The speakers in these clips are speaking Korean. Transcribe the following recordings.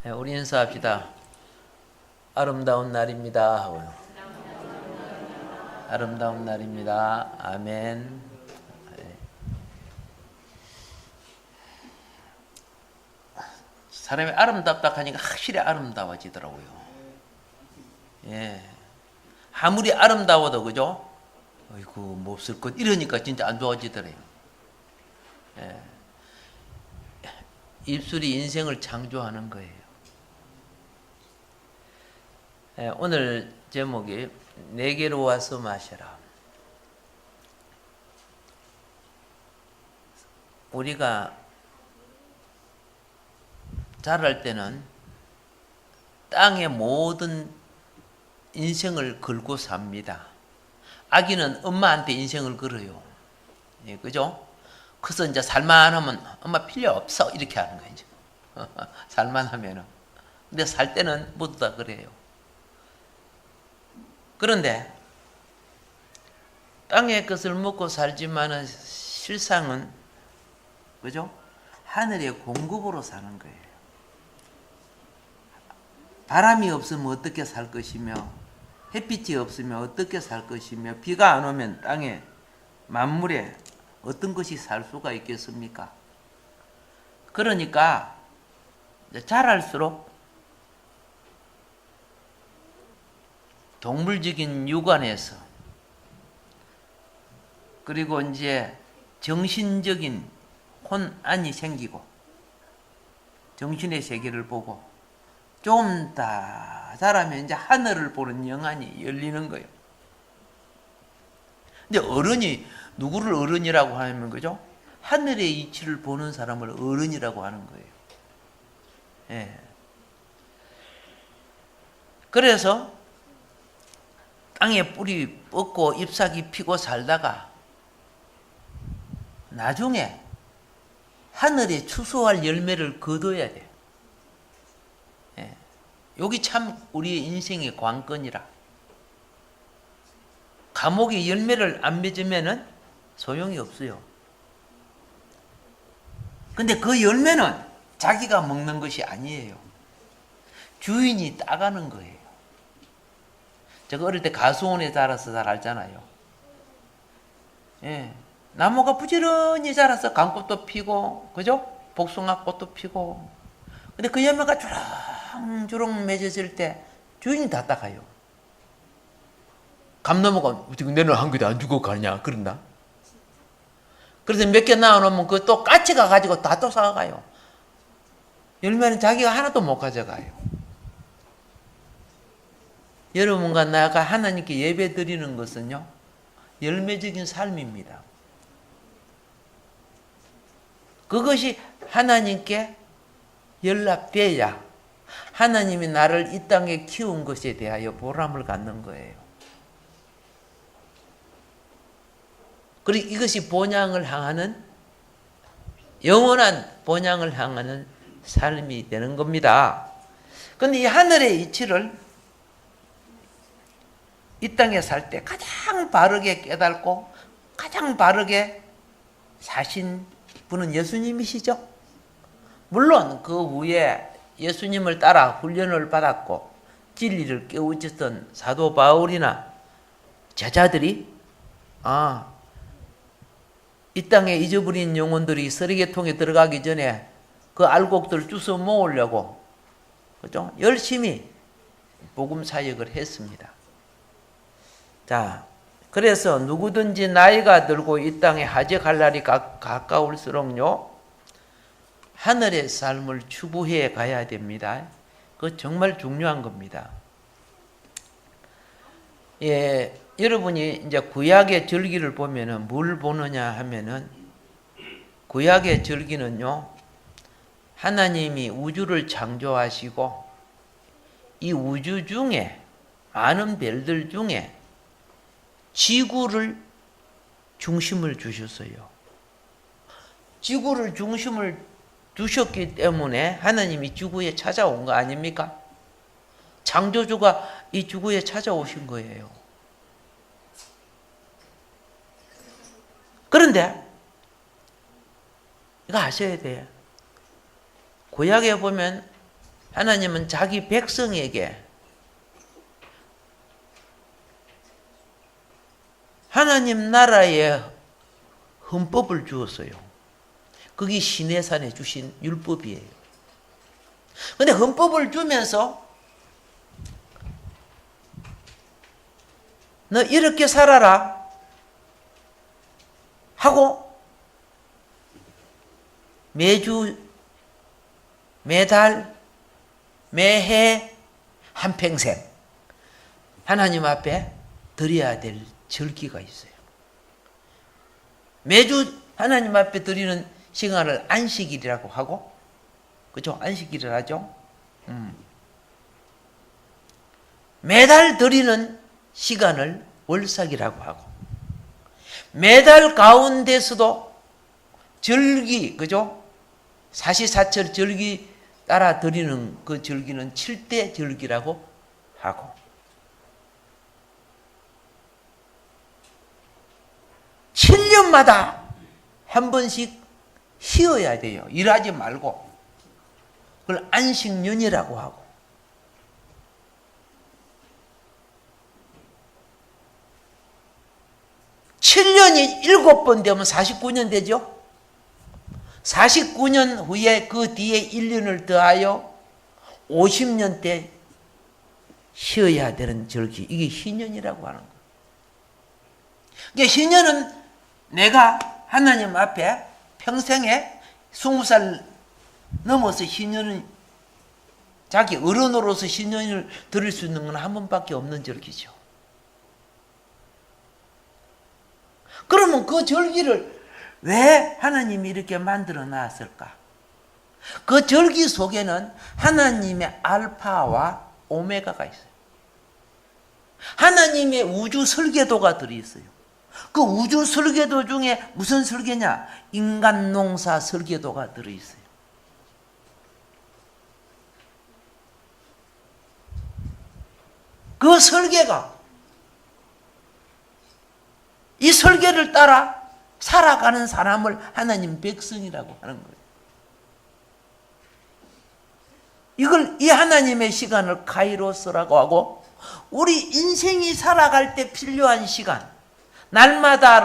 네, 우리 인사합시다. 아름다운 날입니다. 아름다운 날입니다. 아멘. 네. 사람이 아름답다 하니까 확실히 아름다워지더라고요. 예. 아무리 아름다워도 그죠? 어이구 몹쓸 것 이러니까 진짜 안 좋아지더래요. 예. 입술이 인생을 창조하는 거예요. 예, 오늘 제목이 내게로 와서 마셔라. 우리가 자랄 때는 땅의 모든 인생을 걸고 삽니다. 아기는 엄마한테 인생을 걸어요. 예, 그죠? 커서 이제 살만하면 엄마 필요 없어 이렇게 하는 거예요. 이제. 살만하면은. 근데 살 때는 모두 다 그래요. 그런데 땅의 것을 먹고 살지만은 실상은 그죠? 하늘의 공급으로 사는 거예요. 바람이 없으면 어떻게 살 것이며 햇빛이 없으면 어떻게 살 것이며 비가 안 오면 땅에 만물에 어떤 것이 살 수가 있겠습니까? 그러니까 자랄수록 동물적인 육안에서 그리고 이제 정신적인 혼안이 생기고 정신의 세계를 보고 좀 더 자라면 이제 하늘을 보는 영안이 열리는 거예요. 근데 어른이 누구를 어른이라고 하면 그죠? 하늘의 이치를 보는 사람을 어른이라고 하는 거예요. 예. 그래서 땅에 뿌리 뻗고 잎사귀 피고 살다가 나중에 하늘에 추수할 열매를 거둬야 돼요. 예. 여기 참 우리의 인생의 관건이라. 감옥이 열매를 안 맺으면은 소용이 없어요. 근데 그 열매는 자기가 먹는 것이 아니에요. 주인이 따가는 거예요. 제가 어릴 때 가수원에 자라서 잘 알잖아요. 예. 나무가 부지런히 자라서 감꽃도 피고, 그죠? 복숭아꽃도 피고. 근데 그 열매가 주렁주렁 맺어질 때 주인이 다 따가요. 감 넘어가, 지금 내는 한 개도 안 주고 가냐, 그런다. 그래서 몇 개 낳아놓으면 그 또 까치 가가지고 다 또 사가요. 열매는 자기가 하나도 못 가져가요. 여러분과 나가 하나님께 예배 드리는 것은요, 열매적인 삶입니다. 그것이 하나님께 연락돼야 하나님이 나를 이 땅에 키운 것에 대하여 보람을 갖는 거예요. 그리고 이것이 본향을 향하는, 영원한 본향을 향하는 삶이 되는 겁니다. 그런데 이 하늘의 이치를 이 땅에 살 때 가장 바르게 깨닫고 가장 바르게 사신 분은 예수님이시죠. 물론 그 후에 예수님을 따라 훈련을 받았고 진리를 깨우쳤던 사도 바울이나 제자들이 이 땅에 잊어버린 영혼들이 쓰레기통에 들어가기 전에 그 알곡들을 주워 모으려고 그죠? 열심히 복음 사역을 했습니다. 자, 그래서 누구든지 나이가 들고 이 땅에 하직할 날이 가까울수록요, 하늘의 삶을 추구해 가야 됩니다. 그거 정말 중요한 겁니다. 예, 여러분이 이제 구약의 절기를 보면은 뭘 보느냐 하면은, 구약의 절기는요, 하나님이 우주를 창조하시고 이 우주 중에 많은 별들 중에 지구를 중심을 주셨어요. 지구를 중심을 두셨기 때문에 하나님이 지구에 찾아온 거 아닙니까? 창조주가 이 지구에 찾아오신 거예요. 그런데 이거 아셔야 돼요. 구약에 보면 하나님은 자기 백성에게 하나님 나라의 헌법을 주었어요. 그게 시내산에 주신 율법이에요. 근데 헌법을 주면서 너 이렇게 살아라 하고 매주, 매달, 매해, 한평생 하나님 앞에 드려야 될 절기가 있어요. 매주 하나님 앞에 드리는 시간을 안식일이라고 하고, 그죠? 안식일을 하죠. 매달 드리는 시간을 월삭이라고 하고, 매달 가운데서도 절기, 그죠? 사시사철 절기 따라 드리는 그 절기는 7대 절기라고 하고, 7년마다 한 번씩 쉬어야 돼요. 일하지 말고. 그걸 안식년이라고 하고. 7년이 7번 되면 49년 되죠? 49년 후에 그 뒤에 1년을 더하여 50년 때 쉬어야 되는 절기. 이게 희년이라고 하는 거예요. 그러니까 희년은 내가 하나님 앞에 평생에 20살 넘어서 희년은 자기 어른으로서 희년을 드릴 수 있는 건 한 번밖에 없는 절기죠. 그러면 그 절기를 왜 하나님이 이렇게 만들어 놨을까? 그 절기 속에는 하나님의 알파와 오메가가 있어요. 하나님의 우주 설계도가 들어있어요. 그 우주 설계도 중에 무슨 설계냐? 인간 농사 설계도가 들어있어요. 그 설계가 이 설계를 따라 살아가는 사람을 하나님 백성이라고 하는 거예요. 이걸 이 하나님의 시간을 카이로스라고 하고, 우리 인생이 살아갈 때 필요한 시간, 날마다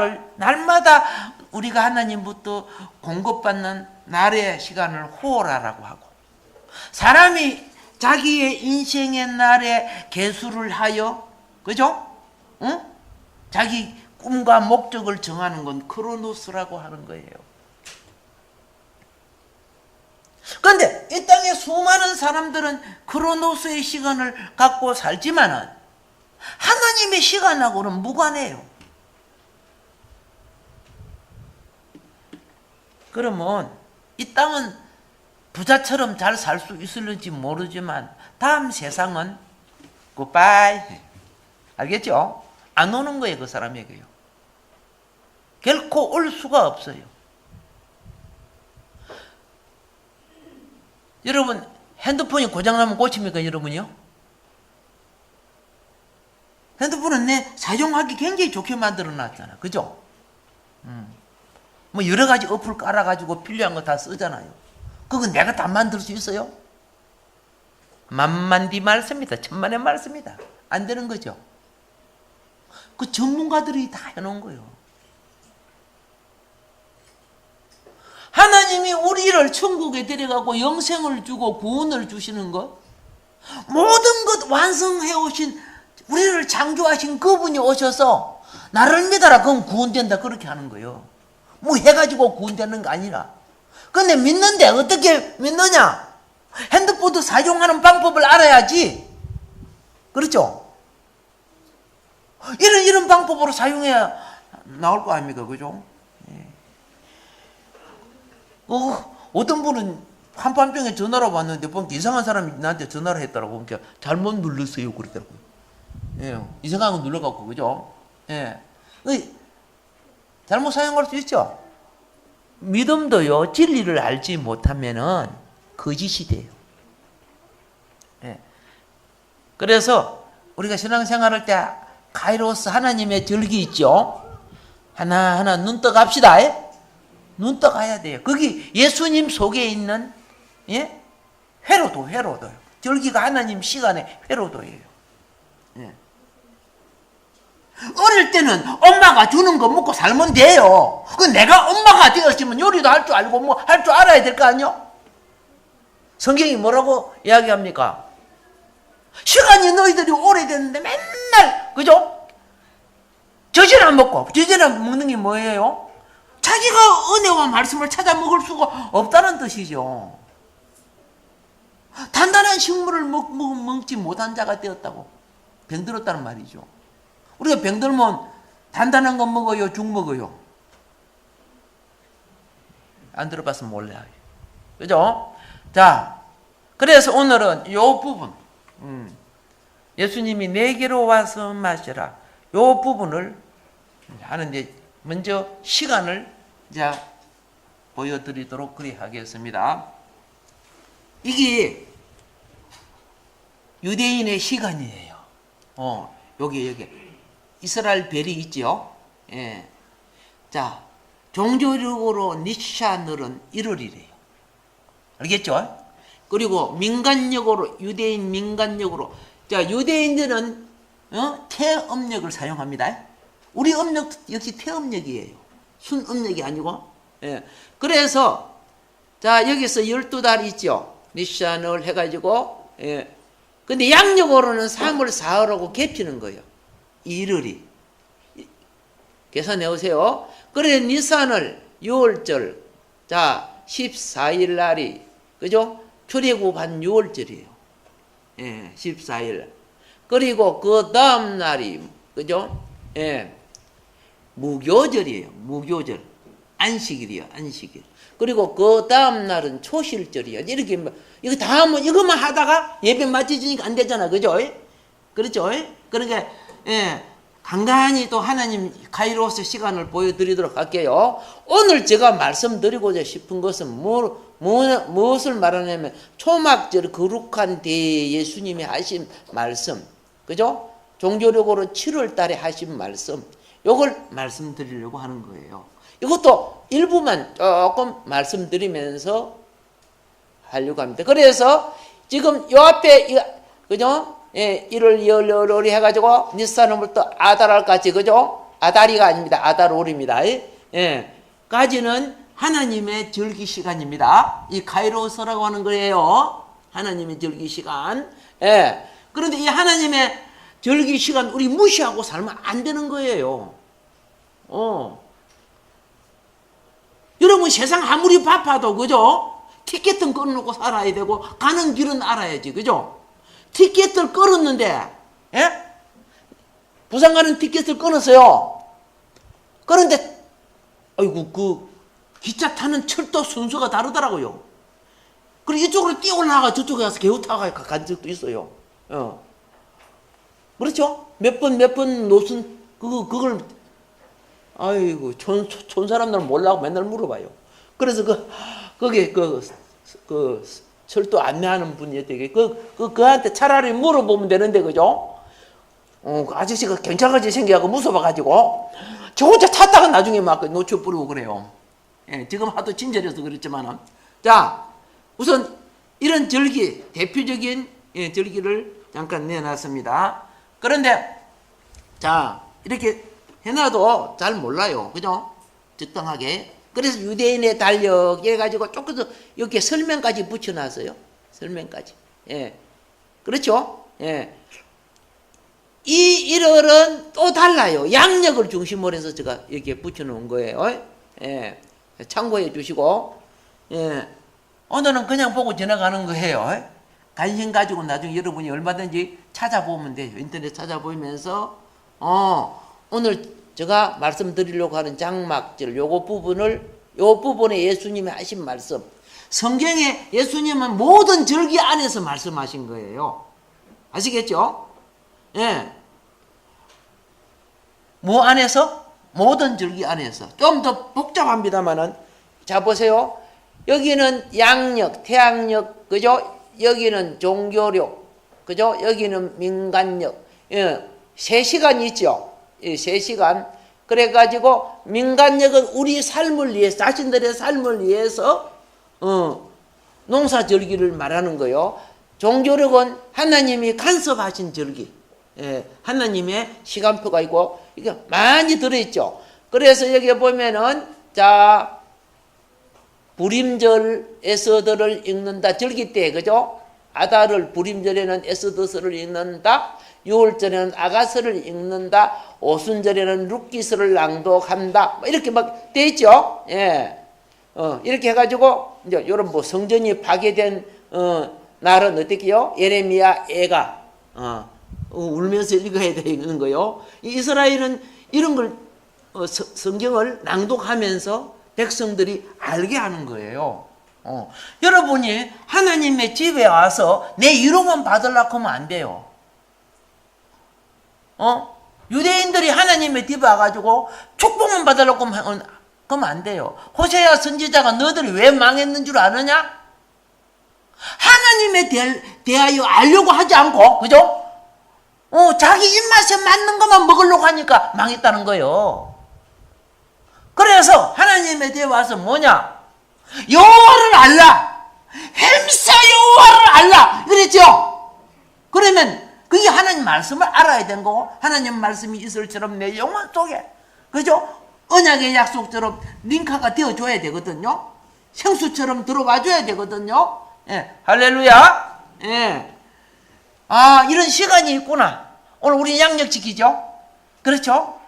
우리가 하나님부터 공급받는 날의 시간을 호라라고 하고, 사람이 자기의 인생의 날에 계수를 하여, 그죠? 응? 자기 꿈과 목적을 정하는 건 크로노스라고 하는 거예요. 그런데 이 땅에 수많은 사람들은 크로노스의 시간을 갖고 살지만은 하나님의 시간하고는 무관해요. 그러면 이 땅은 부자처럼 잘 살 수 있을지 모르지만 다음 세상은 굿바이. 알겠죠? 안 오는 거예요, 그 사람에게요. 결코 올 수가 없어요. 여러분, 핸드폰이 고장나면 고칩니까, 여러분이요? 핸드폰은 내 사용하기 굉장히 좋게 만들어 놨잖아. 그죠? 뭐 여러 가지 어플 깔아가지고 필요한 거 다 쓰잖아요. 그건 내가 다 만들 수 있어요? 만만디 말씀이다. 천만의 말씀이다. 안 되는 거죠. 그 전문가들이 다 해놓은 거예요. 하나님이 우리를 천국에 데려가고 영생을 주고 구원을 주시는 것, 모든 것 완성해 오신, 우리를 창조하신 그분이 오셔서 나를 믿어라 그럼 구원된다 그렇게 하는 거예요. 뭐 해가지고 구원되는 거 아니라. 근데 믿는데 어떻게 믿느냐? 핸드폰도 사용하는 방법을 알아야지. 그렇죠? 이런 방법으로 사용해야 나올 거 아닙니까? 그죠? 어떤 분은 한밤중에 전화로 왔는데 보니까 이상한 사람이 나한테 전화를 했더라고. 그러니까 잘못 눌렀어요 그러더라고요. 예, 이상한 거 눌러갖고. 그죠? 예. 잘못 사용할 수 있죠. 믿음도요, 진리를 알지 못하면은 거짓이 돼요. 예. 그래서 우리가 신앙생활할 때 카이로스 하나님의 절기 있죠. 하나하나 눈 떠 갑시다. 눈 떠 가야 돼요. 거기 예수님 속에 있는, 예? 회로도요. 절기가 하나님 시간의 회로도예요. 예. 어릴 때는 엄마가 주는 거 먹고 살면 돼요. 그 내가 엄마가 되었으면 요리도 할 줄 알고 뭐 할 줄 알아야 될 거 아니요? 성경이 뭐라고 이야기합니까? 시간이 너희들이 오래됐는데 맨날 그죠? 저지나 먹고 저지나 먹는 게 뭐예요? 자기가 은혜와 말씀을 찾아 먹을 수가 없다는 뜻이죠. 단단한 식물을 먹지 못한 자가 되었다고 병들었다는 말이죠. 우리가 병들면 단단한 거 먹어요? 죽 먹어요? 안 들어봤으면 몰라요. 그죠? 자, 그래서 오늘은 요 부분, 예수님이 내게로 와서 마시라. 요 부분을 하는데 먼저 시간을 이제 보여드리도록 그리 하겠습니다. 이게 유대인의 시간이에요. 여기 이스라엘 벨이 있죠. 예. 자, 종교적으로 니샤늘은 1월이래요. 알겠죠? 그리고 민간력으로 유대인 민간력으로 자 유대인들은 태음력을 사용합니다. 우리 음력 역시 태음력이에요. 순음력이 아니고. 예. 그래서 자 여기서 12달 있죠. 니샤늘 해가지고 예. 근데 양력으로는 3월 4월하고 겹치는 거예요. 1월이. 계산해 오세요. 그래 니산을 6월절 자 14일 날이 그죠? 출애굽 한 6월절이에요. 예, 14일. 그리고 그 다음 날이 그죠? 예, 무교절이에요. 무교절. 안식일이요. 안식일. 그리고 그 다음 날은 초실절이에요. 이렇게 이거 다 하면 이것만 하다가 예배 맞춰지니까 안 되잖아. 그죠? 그렇죠? 그러니까 예, 간간히 또 하나님 카이로스 시간을 보여드리도록 할게요. 오늘 제가 말씀드리고자 싶은 것은 무엇을 말하냐면 초막절 거룩한 대에 예수님이 하신 말씀, 그죠? 종교력으로 7월 달에 하신 말씀, 요걸 말씀드리려고 하는 거예요. 이것도 일부만 조금 말씀드리면서 하려고 합니다. 그래서 지금 요 앞에 그죠? 예, 1월 2월 해가지고 니산으로부터 아달월까지 그죠? 아다리가 아닙니다. 아달월입니다. 예, 까지는 하나님의 절기 시간입니다. 이 카이로스라고 하는 거예요. 하나님의 절기 시간. 예. 그런데 이 하나님의 절기 시간 우리 무시하고 살면 안 되는 거예요. 여러분 세상 아무리 바빠도 그죠? 티켓은 끊어놓고 살아야 되고 가는 길은 알아야지 그죠? 티켓을 끊었는데 예? 부산 가는 티켓을 끊었어요. 그런데 아이고 그 기차 타는 철도 순서가 다르더라고요. 그리고 이쪽으로 뛰어 올라가 저쪽에 가서 개우 타고 간 적도 있어요. 그렇죠? 몇 번 노선 그걸 아이고 촌 사람들은 몰라고 맨날 물어봐요. 그래서 거기 그 철도 안내하는 분이 되게 그한테 차라리 물어보면 되는데 그죠? 그 아저씨가 경찰같이 생겨가지고 무서워가지고 저 혼자 탔다가 나중에 막 노출 뿌리고 그래요. 예, 지금 하도 친절해서 그렇지만은 자 우선 이런 절기 대표적인 절기를 잠깐 내놨습니다. 그런데 자 이렇게 해놔도 잘 몰라요. 그죠? 적당하게. 그래서 유대인의 달력 해가지고 조금 더 이렇게 설명까지 붙여놨어요. 설명까지. 예. 그렇죠? 예. 이 1월은 또 달라요. 양력을 중심으로 해서 제가 이렇게 붙여놓은 거예요. 예. 참고해 주시고. 예. 오늘은 그냥 보고 지나가는 거예요. 관심 가지고 나중에 여러분이 얼마든지 찾아보면 돼요. 인터넷 찾아보면서, 오늘 제가 말씀드리려고 하는 장막절, 요 부분에 예수님이 하신 말씀. 성경에 예수님은 모든 절기 안에서 말씀하신 거예요. 아시겠죠? 예. 뭐 안에서? 모든 절기 안에서. 좀 더 복잡합니다만은, 자, 보세요. 여기는 양력, 태양력, 그죠? 여기는 종교력, 그죠? 여기는 민간력. 예. 3시간이 있죠? 예, 3시간. 그래가지고, 민간력은 우리 삶을 위해서, 자신들의 삶을 위해서, 농사절기를 말하는 거요. 종교력은 하나님이 간섭하신 절기, 하나님의 시간표가 있고 이게 많이 들어있죠. 그래서 여기 보면은 자 부림절 에스더를 읽는다 절기 때 그죠? 아달을 부림절에는 에스더서를 읽는다. 유월절에는 아가서를 읽는다. 오순절에는 룻기서를 낭독한다. 이렇게 막 돼 있죠. 이렇게 해가지고 이제 이런 뭐 성전이 파괴된 날은 어떻게요? 예레미야 애가 울면서 읽어야 되는 거요. 이스라엘은 이런 걸 성경을 낭독하면서 백성들이 알게 하는 거예요. 여러분이 하나님의 집에 와서 내 위로만 받으려고 하면 안 돼요. 유대인들이 하나님의 집에 와가지고 축복만 받으려고 하면 안 돼요. 호세아 선지자가 너희들이 왜 망했는 줄 아느냐? 하나님에 대하여 알려고 하지 않고, 그죠? 자기 입맛에 맞는 것만 먹으려고 하니까 망했다는 거예요. 그래서 하나님에 대해 와서 뭐냐? 여호와를 알라. 햄사 여호와를 알라. 그랬죠? 그러면 그게 하나님 말씀을 알아야 되는 거고, 하나님 말씀이 이슬처럼 내 영혼 속에, 그죠? 언약의 약속처럼 링크가 되어줘야 되거든요. 생수처럼 들어와 줘야 되거든요. 할렐루야. 이런 시간이 있구나. 오늘 우리 양력 지키죠? 그렇죠?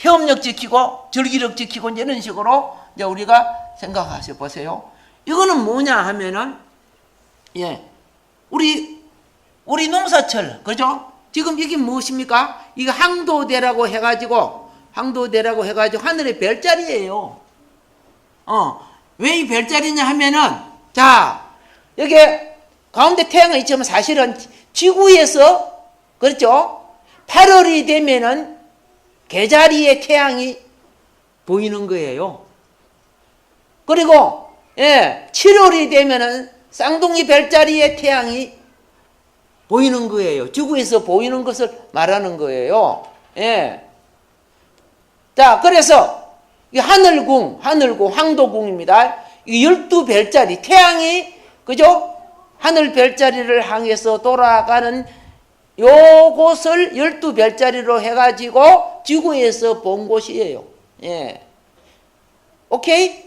회음력 지키고 절기력 지키고 이런 식으로 이제 우리가 생각하셔 보세요. 이거는 뭐냐 하면은 우리 농사철 그죠? 지금 이게 무엇입니까? 이게 항도대라고 해가지고 하늘의 별자리예요. 왜 이 별자리냐 하면은 자 여기 가운데 태양이 있지만 사실은 지구에서 그렇죠? 8월이 되면은 개자리의 태양이 보이는 거예요. 그리고 7월이 되면은 쌍둥이 별자리의 태양이 보이는 거예요. 지구에서 보이는 것을 말하는 거예요. 자, 그래서 이 하늘궁, 황도궁입니다. 이 12별자리, 태양이 그죠? 하늘 별자리를 향해서 돌아가는 요곳을 12별자리로 해가지고 지구에서 본 곳이에요. 오케이?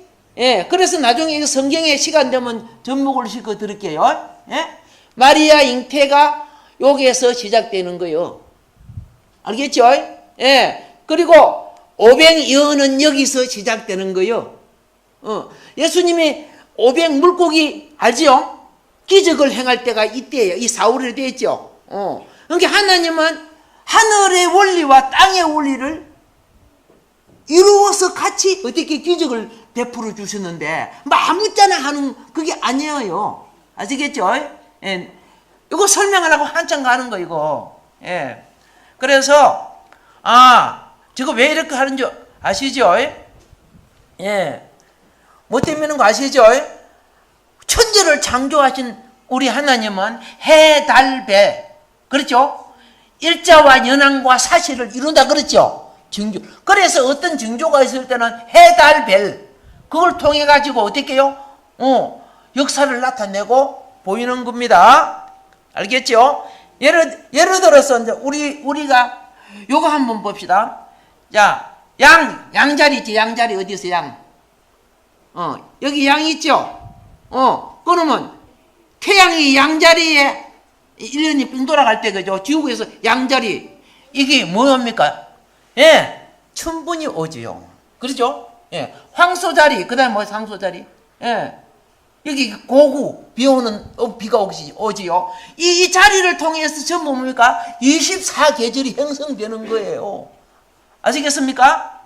그래서 나중에 성경에 시간 되면 접목을 시켜 드릴게요. 마리아 잉태가 여기에서 시작되는 거예요. 알겠죠? 그리고 오병이어는 여기서 시작되는 거예요. 예수님이 오병 물고기 알지요? 기적을 행할 때가 이때예요. 이 사울이 되었죠. 그러니까 하나님은 하늘의 원리와 땅의 원리를 이루어서 같이 어떻게 기적을 베풀어 주셨는데 아무 때나 하는 그게 아니에요. 아시겠죠? 이거 설명하려고 한참 가는 거 이거. 그래서 저거 왜 이렇게 하는 줄 아시죠? 뭐 때문에 거 아시죠? 천지를 창조하신 우리 하나님은 해, 달, 배 그렇죠? 일자와 연항과 사실을 이룬다 그랬죠? 징조. 그래서 어떤 징조가 있을 때는 해, 달, 별 그걸 통해 가지고 어떻게 해요? 역사를 나타내고 보이는 겁니다. 알겠죠? 예를 들어서 이제 우리가 요거 한번 봅시다. 자, 양자리 있지? 양자리 어디 있어? 양. 여기 양이 있죠? 그러면 태양이 양자리에 1년이 빙 돌아갈 때 그죠? 지구에서 양자리 이게 뭐입니까? 천분이 오지요. 그렇죠? 황소자리 그다음 뭐 상소자리? 여기 고구 비 오는 비가 오지요. 이 자리를 통해서 전부 뭡니까? 24계절이 형성되는 거예요. 아시겠습니까?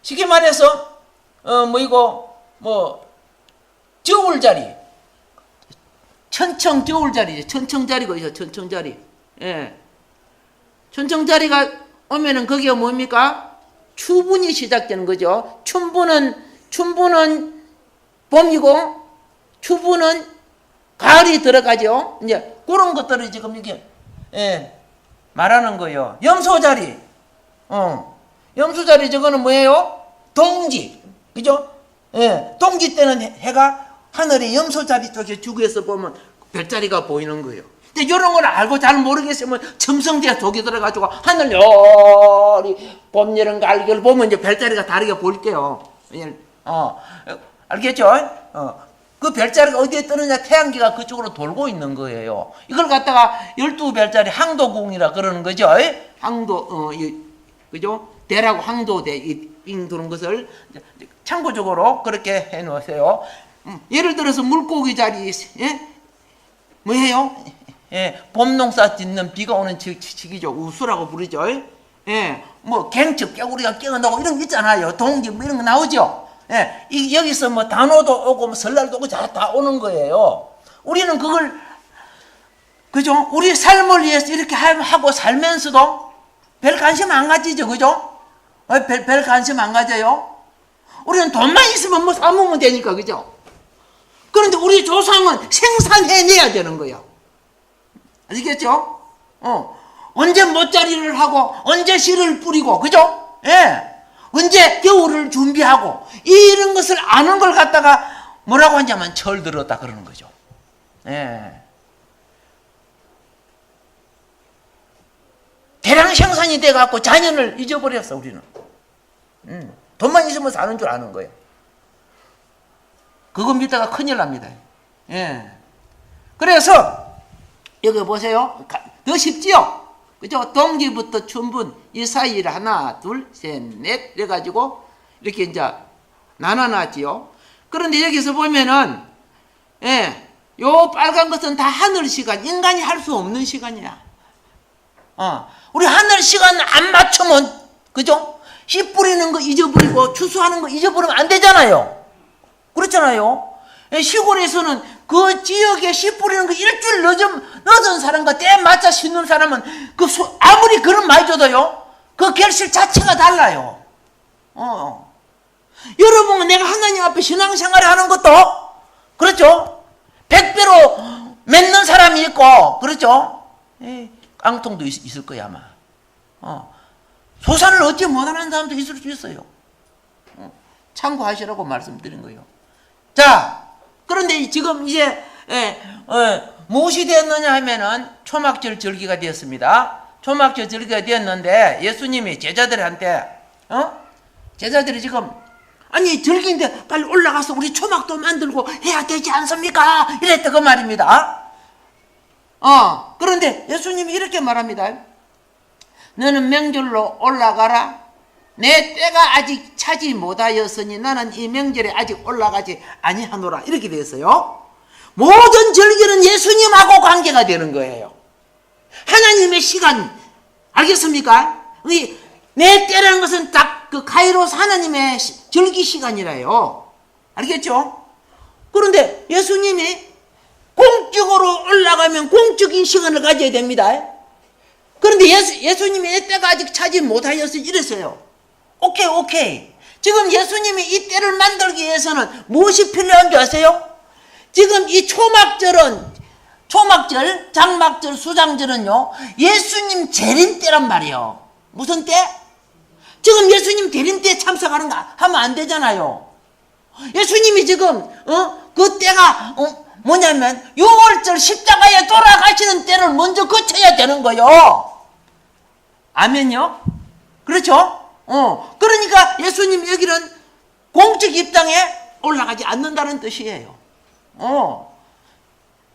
쉽게 말해서 저울자리 천청저울자리죠. 천청자리가 있어요. 천청자리. 천청자리가 오면은 거기가 뭡니까? 추분이 시작되는 거죠. 춘분은 봄이고 추분은 가을이 들어가죠. 이제 그런 것들을 지금 이게 말하는 거예요. 염소자리. 염소자리 저거는 뭐예요? 동지. 그죠? 동지 때는 해가 하늘의 염소자리 쪽에 주구에서 보면 별자리가 보이는 거예요. 근데 이런 걸 알고 잘 모르겠으면 첨성대에 독이 들어가지고 하늘 요리 봄, 여름, 가을 보면 이제 별자리가 다르게 보일게요. 알겠죠? 그 별자리가 어디에 뜨느냐, 태양계가 그쪽으로 돌고 있는 거예요. 이걸 갖다가 12별자리 항도궁이라 그러는 거죠. 항도, 그죠? 대라고 항도대, 빙 도는 것을 참고적으로 그렇게 해 놓으세요. 예를 들어서 물고기 자리, 예? 뭐예요? 예, 봄 농사 짓는 비가 오는 시기죠. 우수라고 부르죠. 예, 뭐 갱첩, 깨구리가 깨어나고 이런 거 있잖아요. 동지 뭐 이런 거 나오죠. 예, 여기서 뭐 단오도 오고 뭐 설날도 오고 다 오는 거예요. 우리는 그걸, 그죠? 우리 삶을 위해서 이렇게 하고 살면서도 별 관심 안 가지죠. 그죠? 별 관심 안 가져요. 우리는 돈만 있으면 뭐 사먹으면 되니까. 그죠? 그런데 우리 조상은 생산해내야 되는 거예요. 아시겠죠? 언제 못자리를 하고 언제 씨를 뿌리고, 그죠? 예. 언제 겨울을 준비하고, 이런 것을 아는 걸 갖다가 뭐라고 하냐면 철들었다 그러는 거죠. 예. 대량 생산이 돼갖고 자연을 잊어버렸어, 우리는. 돈만 있으면 사는 줄 아는 거예요. 그거 믿다가 큰일 납니다. 예. 그래서, 여기 보세요. 더 쉽지요? 그죠? 동지부터 춘분, 이 사이를 하나, 둘, 셋, 넷, 이래가지고, 이렇게 이제 나눠놨지요. 그런데 여기서 보면은, 예, 요 빨간 것은 다 하늘 시간, 인간이 할 수 없는 시간이야. 우리 하늘 시간 안 맞추면, 그죠? 씨 뿌리는 거 잊어버리고, 추수하는 거 잊어버리면 안 되잖아요. 그렇잖아요. 시골에서는 그 지역에 씨 뿌리는 거 일주일 늦은 사람과 때에 맞춰 심는 사람은 아무리 그런 많이 줘도요, 그 결실 자체가 달라요. 여러분은 내가 하나님 앞에 신앙생활을 하는 것도, 그렇죠? 100배로 맺는 사람이 있고, 그렇죠? 깡통도 있을 거야, 아마. 소산을 얻지 못하는 사람도 있을 수 있어요. 참고하시라고 말씀드린 거예요. 자, 그런데 지금 이제 무엇이 되었느냐 하면은 초막절 절기가 되었습니다. 초막절 절기가 되었는데 예수님이 제자들한테 제자들이 지금 아니 절기인데 빨리 올라가서 우리 초막도 만들고 해야 되지 않습니까? 이랬다 그 말입니다. 그런데 예수님이 이렇게 말합니다. 너는 명절로 올라가라. 내 때가 아직 차지 못하였으니 나는 이 명절에 아직 올라가지 아니하노라. 이렇게 되었어요. 모든 절기는 예수님하고 관계가 되는 거예요. 하나님의 시간, 알겠습니까? 내 때라는 것은 딱 그 카이로스 하나님의 절기 시간이라요. 알겠죠? 그런데 예수님이 공적으로 올라가면 공적인 시간을 가져야 됩니다. 그런데 예수님이 내 때가 아직 차지 못하였으니 이랬어요. 오케이. 지금 예수님이 이 때를 만들기 위해서는 무엇이 필요한 줄 아세요? 지금 이 초막절, 장막절, 수장절은요, 예수님 재림 때란 말이에요. 무슨 때? 지금 예수님 재림 때에 참석하는 거 하면 안 되잖아요. 예수님이 지금, 그 때가, 뭐냐면, 6월절 십자가에 돌아가시는 때를 먼저 거쳐야 되는 거예요. 아멘요? 그렇죠? 그러니까 예수님 여기는 공적 입당에 올라가지 않는다는 뜻이에요.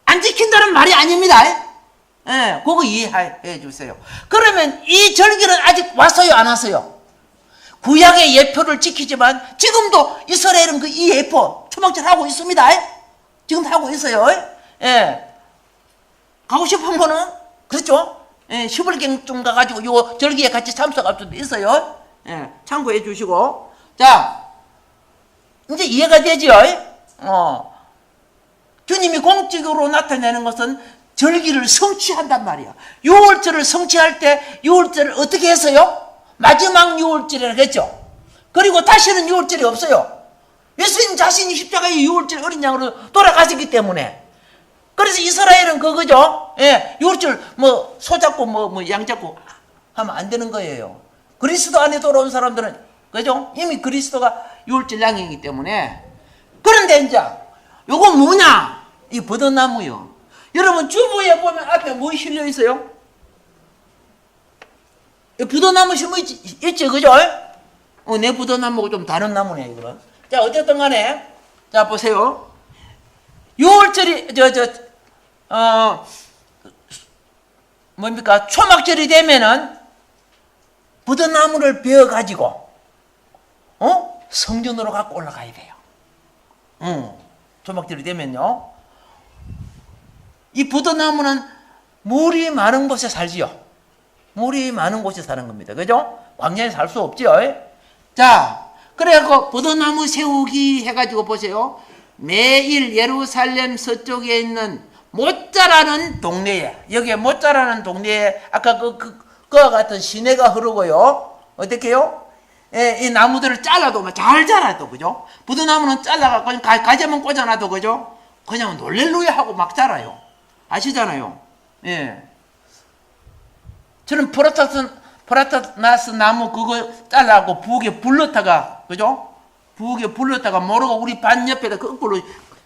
안 지킨다는 말이 아닙니다. 그거 이해해 주세요. 그러면 이 절기는 아직 왔어요, 안 왔어요? 구약의 예표를 지키지만 지금도 이스라엘은 그 이 예표 초막절 하고 있습니다. 지금 하고 있어요. 가고 싶은 거는 그렇죠? 10월경쯤 가가지고 요 절기에 같이 참석할 수도 있어요. 참고해 주시고. 자, 이제 이해가 되지요? 주님이 공적으로 나타내는 것은 절기를 성취한단 말이야. 6월절을 성취할 때 6월절을 어떻게 했어요? 마지막 6월절이라고 했죠. 그리고 다시는 6월절이 없어요. 예수님 자신이 십자가에 6월절 어린 양으로 돌아가시기 때문에. 그래서 이스라엘은 그거죠. 6월절 뭐 소 잡고 뭐 양 잡고 하면 안 되는 거예요. 그리스도 안에 돌아온 사람들은 그죠? 이미 그리스도가 6월절 양이기 때문에. 그런데 이제 요거 뭐냐? 이 버드나무요. 여러분 주부에 보면 앞에 뭐 실려 있어요? 버드나무 심어 있지, 그죠? 내 버드나무하고 좀 다른 나무네, 이거는. 자, 어쨌든 간에, 자, 보세요. 6월절이, 뭡니까? 초막절이 되면은, 버드나무를 베어가지고, 성전으로 갖고 올라가야 돼요. 초막절이 되면요. 이 버드나무는 물이 많은 곳에 살지요. 물이 많은 곳에 사는 겁니다. 그죠? 광야에 살 수 없죠. 자, 그래갖고 버드나무 세우기 해가지고 보세요. 매일 예루살렘 서쪽에 있는 모짜라는 동네에, 여기에 모짜라는 동네에 아까 그와 같은 시내가 흐르고요. 어떻게요? 이 나무들을 잘라도 잘 자라도, 그죠? 버드나무는 잘라갖고 가지만 꽂아놔도, 그죠? 그냥 놀렐루야 하고 막 자라요. 아시잖아요. 예. 저는 포라타나스 나무 그거 잘라갖고 부엌에 불렀다가, 그죠? 부엌에 불렀다가 모르고 우리 반 옆에다 거꾸로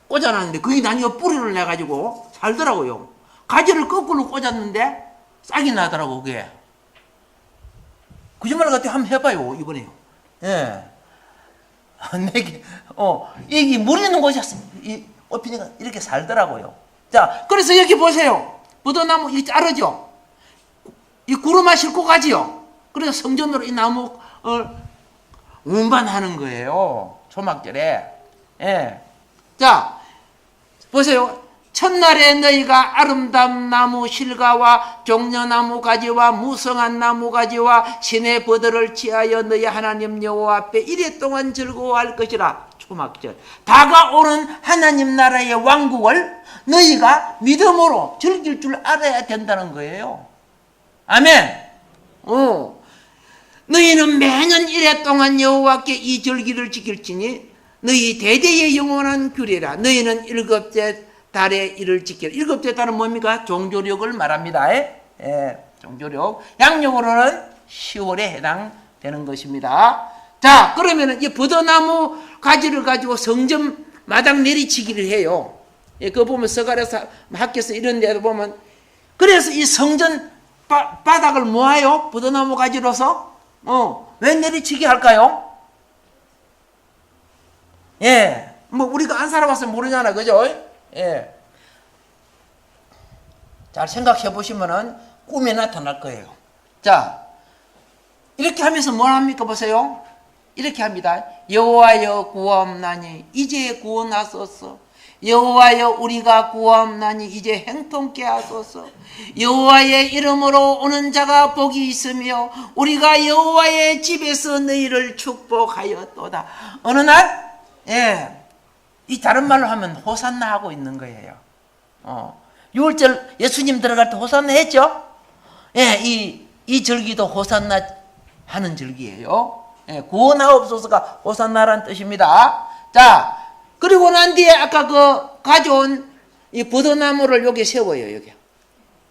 꽂아놨는데 그게 나중에 뿌리를 내가지고 살더라고요. 가지를 거꾸로 꽂았는데 싹이 나더라고, 그게. 거짓말 같아. 한번 해봐요, 이번에요. 예. 이게 물 있는 곳이었어. 이 꽃피니가 이렇게 살더라고요. 자, 그래서 여기 보세요. 버드나무 이 자르죠? 이 구루마 싣고 가지요. 그래서 성전으로 이 나무 운반하는 거예요. 초막절에. 예. 자, 보세요. 첫날에 너희가 아름다운 나무 실과와 종려나무 가지와 무성한 나무 가지와 신의 버들을 취하여 너희 하나님 여호와 앞에 이래 동안 즐거워할 것이라. 초막절. 다가오는 하나님 나라의 왕국을 너희가 믿음으로 즐길 줄 알아야 된다는 거예요. 아멘. 너희는 매년 이래 동안 여호와께 이 절기를 지킬지니 너희 대대의 영원한 규례라. 너희는 일곱째 달에 이를 지키라. 일곱째 달은 뭡니까? 종교력을 말합니다. 종교력. 양력으로는 10월에 해당되는 것입니다. 자, 그러면은 이 버드나무 가지를 가지고 성전 마당 내리치기를 해요. 그거 보면 서갈에서 학교에서 이런 데도 보면, 그래서 이 성전 바닥을 모아요. 버드나무 가지로서. 왜 내리치기 할까요? 예. 뭐 우리가 안 살아봐서 모르잖아. 그죠? 예. 잘 생각해 보시면은 꿈에 나타날 거예요. 자, 이렇게 하면서 뭘 합니까? 보세요. 이렇게 합니다. 여호와여 구하옵나니 이제 구원하소서. 여호와여 우리가 구하옵나니 이제 행통케 하소서. 여호와의 이름으로 오는 자가 복이 있으며 우리가 여호와의 집에서 너희를 축복하였도다. 어느 날, 이 다른 말로 하면 호산나 하고 있는 거예요. 6월절 예수님 들어갈 때 호산나 했죠? 이 절기도 호산나 하는 절기예요. 구원하옵소서가 호산나라는 뜻입니다. 자, 그리고 난 뒤에 아까 가져온 이 버드나무를 여기 세워요, 여기.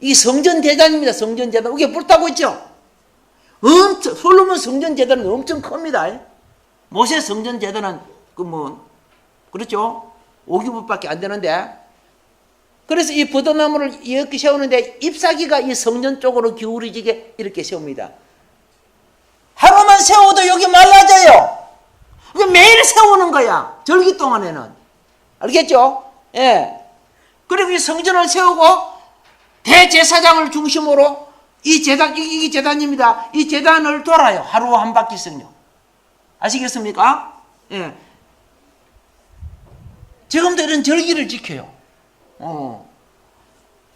이 성전제단입니다, 성전제단. 여기 불타고 있죠? 솔로몬 성전제단은 엄청 큽니다. 모세 성전제단은 그렇죠? 5규빗밖에 안 되는데. 그래서 이 버드나무를 이렇게 세우는데 잎사귀가 이 성전 쪽으로 기울어지게 이렇게 세웁니다. 하루만 세워도 여기 말라져요. 매일 세우는 거야. 절기 동안에는. 알겠죠? 예. 그리고 이 성전을 세우고 대제사장을 중심으로 이 제단입니다. 이 제단을 돌아요. 하루 한 바퀴씩요. 아시겠습니까? 예. 지금도 이런 절기를 지켜요.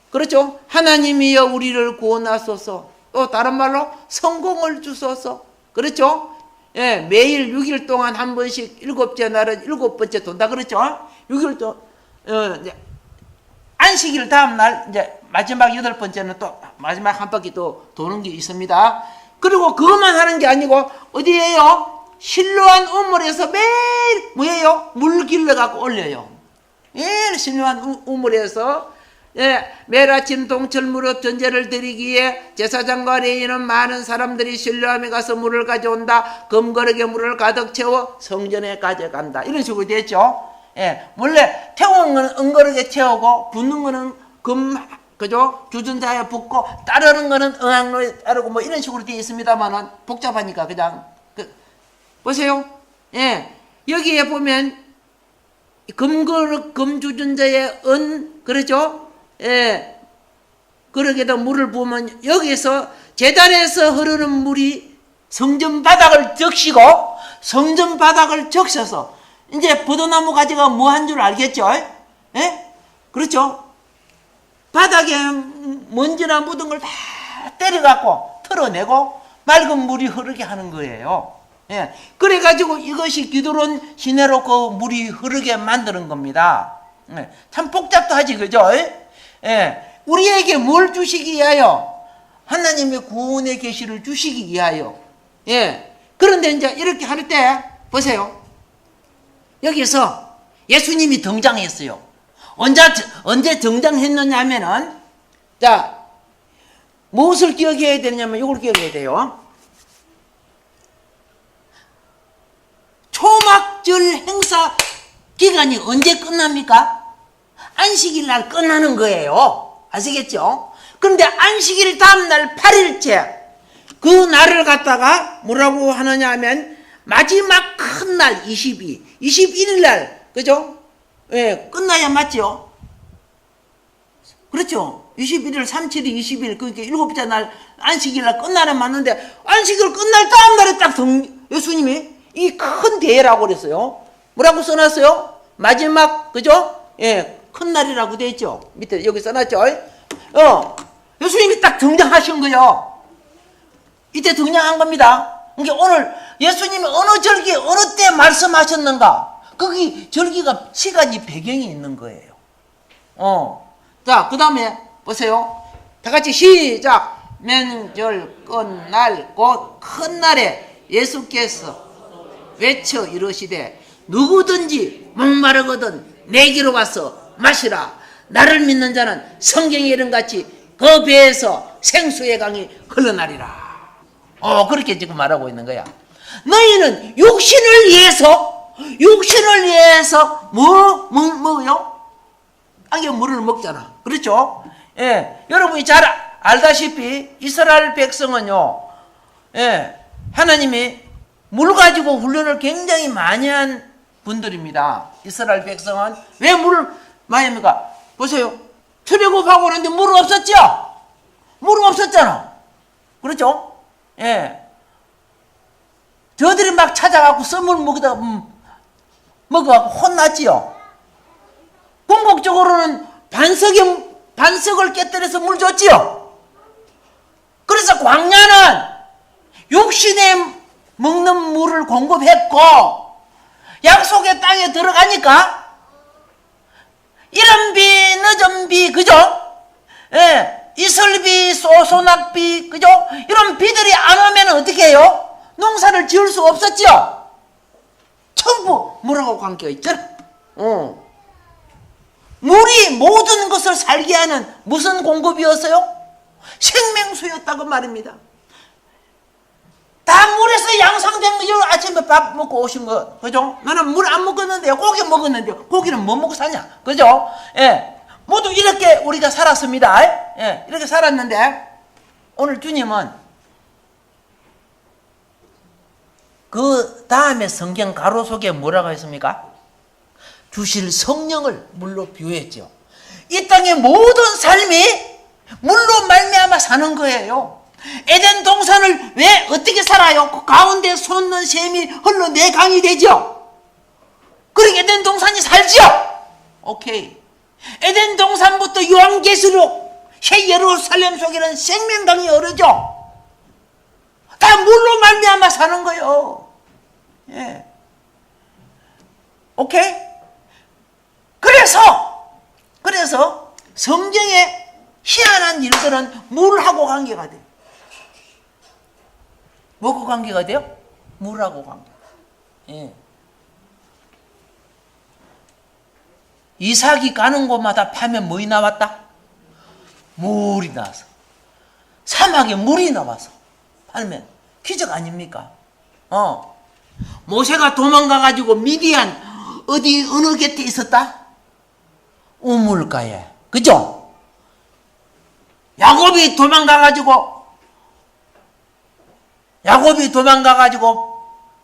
그렇죠? 하나님이여 우리를 구원하소서. 또 다른 말로 성공을 주소서. 그렇죠? 예, 매일 6일 동안 한 번씩 일곱째 날은 일곱 번째 돈다. 그렇죠? 6일 또, 안식일 다음 날, 이제 마지막 여덟 번째는 또 마지막 한 바퀴 또 도는 게 있습니다. 그리고 그것만 하는 게 아니고, 어디에요? 신루한 우물에서 매일, 뭐예요? 물 길러갖고 올려요. 매일 신루한 우물에서 매일 아침 동철 무릎 전제를 드리기에 제사장과 레위인은 많은 사람들이 신뢰함에 가서 물을 가져온다. 금거력에 물을 가득 채워 성전에 가져간다. 이런 식으로 됐죠. 예, 원래 태우는 거는 은거르게 태우고 붙는 거는 그죠? 주전자에 붙고 따르는 거는 응항로에 따르고 뭐 이런 식으로 되어 있습니다만은 복잡하니까 그냥 보세요. 예, 여기에 보면 금그릇 금주전자에 그렇죠? 예, 그릇에다 물을 부으면 여기서 제단에서 흐르는 물이 성전 바닥을 적시고 성전 바닥을 적셔서 이제 포도나무 가지가 뭐 한 줄 알겠죠? 예? 그렇죠? 바닥에 먼지나 묻은 걸 다 때려갖고 털어내고 맑은 물이 흐르게 하는 거예요. 예. 그래가지고 이것이 기드론 시내로 그 물이 흐르게 만드는 겁니다. 예. 참 복잡도 하지, 그죠? 예. 우리에게 뭘 주시기 위하여? 하나님의 구원의 계시를 주시기 위하여. 예. 그런데 이제 이렇게 할 때, 보세요. 여기서 예수님이 등장했어요. 언제 등장했느냐 하면은, 자, 무엇을 기억해야 되냐면 이걸 기억해야 돼요. 초막절 행사 기간이 언제 끝납니까? 안식일 날 끝나는 거예요. 아시겠죠? 그런데 안식일 다음날 8일째 그 날을 갖다가 뭐라고 하느냐 하면 마지막 큰 날 21일 날, 그죠? 예, 끝나야 맞죠? 그렇죠? 21일, 37일, 20일, 그러니까 7째 날 안식일 날 끝나는 맞는데 안식일 끝날 다음 날에 딱 예수님이 이 큰 대회라고 그랬어요. 뭐라고 써놨어요? 마지막, 그죠? 예, 큰 날이라고 돼 있죠. 밑에 여기 써놨죠? 예수님이 딱 등장하신 거예요. 이때 등장한 겁니다. 그러니까 오늘 예수님이 어느 절기, 어느 때 말씀하셨는가? 거기 절기가 시간이 배경이 있는 거예요. 자, 그 다음에 보세요. 다 같이 시작. 명절 끝날 곧 큰 날에 예수께서 외쳐 이르시되 누구든지 목마르거든 내게로 와서 마시라. 나를 믿는 자는 성경에 이른같이 그 배에서 생수의 강이 흘러나리라. 그렇게 지금 말하고 있는 거야. 너희는 육신을 위해서 뭐요? 안개 물을 먹잖아. 그렇죠? 예, 여러분이 잘 알다시피 이스라엘 백성은요, 예, 하나님이 물 가지고 훈련을 굉장히 많이 한 분들입니다. 이스라엘 백성은 왜 물을 많이 합니까? 보세요. 출애굽하고 그러는데 물은 없었죠? 물은 없었잖아. 그렇죠? 예. 저들이 막 찾아가고 썸을 먹어갖고 혼났지요. 궁극적으로는 반석을 깨뜨려서 물 줬지요. 그래서 광야는 육신에 먹는 물을 공급했고, 약속의 땅에 들어가니까 이른 비 늦은 비, 그죠? 예, 이슬비 소소낙비, 그죠? 이런 비들이 안 오면 어떻게 해요? 농사를 지을 수 없었죠. 전부 물하고 관계가 있잖아. 물이 모든 것을 살게 하는 무슨 공급이었어요? 생명수였다고 말입니다. 다 물에서 양상된 거죠. 아침에 밥 먹고 오신 거, 그죠? 나는 물 안 먹었는데요. 고기 먹었는데요. 고기는 뭐 먹고 사냐, 그죠? 예, 모두 이렇게 우리가 살았습니다. 예, 이렇게 살았는데 오늘 주님은 그 다음에 성경 가로 속에 뭐라고 했습니까? 주실 성령을 물로 비유했죠. 이 땅의 모든 삶이 물로 말미암아 사는 거예요. 에덴 동산을 왜 어떻게 살아요? 그 가운데 솟는 샘이 흘러 내 강이 되죠. 그리고 에덴 동산이 살죠. 오케이. 에덴 동산부터 요한계시록 새 예루살렘 속에는 생명강이 흐르죠. 다 물로 말미암아 사는 거예요. 예. 오케이. 그래서 성경에 희한한 일들은 물하고 관계가 돼요. 뭐하고 관계가 돼요? 물하고 관계. 예. 이삭이 가는 곳마다 파면 뭐이 나왔다? 물이 나와서. 사막에 물이 나와서 팔면 기적 아닙니까? 모세가 도망가가지고 미디안 어디 어느 곁에 있었다? 우물가에. 그죠? 야곱이 도망가가지고